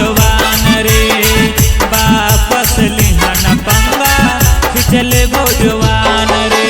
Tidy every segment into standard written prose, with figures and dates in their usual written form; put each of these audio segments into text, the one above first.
भौजवान रे, वापस लिहा न पंगा खिचले भौजवान रे।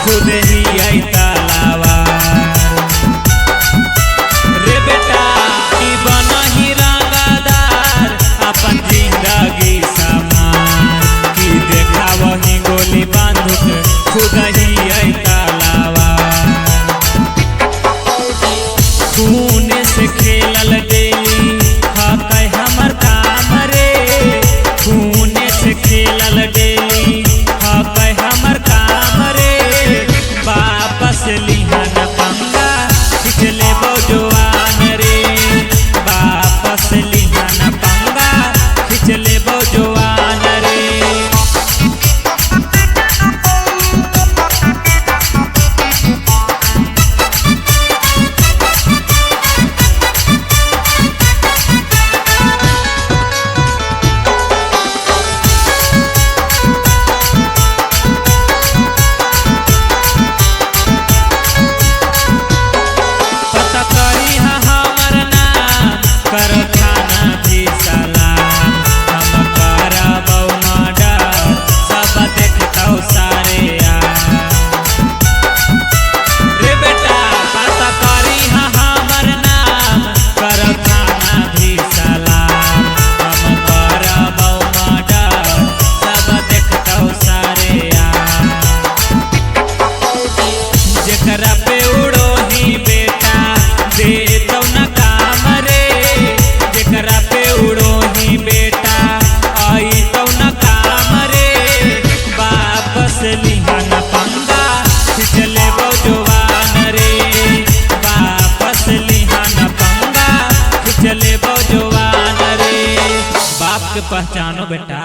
खुद ही आई तलावार रे बेटा, ई बना ही रंगदार अपन जिंदगी समार की देखा वही गोली बांधुक खुद ही आई तलावार। खून से खेलल डेली हकै हमर काम रे, खून से खेलल डेली हकै हमर काम रे। वापस लिहा न पंगा खिचले भौजवान रे, वापस लिहा न पंगा खिचले भौजवान रे। करो थाना भी सलाम, हम करबौ मर्डर सब देखतौ सारे रे बेटा, पता करी हमर नाम करो थाना भी सलाम, हम करबौ मर्डर सब देखतौ सारे जेकरा पे उड़ो ही बेटा देतौ न काम रे, जेकरा पे उड़ो ही बेटा आई तो न काम रे। वापस लिहा न पंगा खिचले भौजवान रे, वापस लिहा न पंगा खिचले भौजवान रे। बाप के पहचानो बेटा।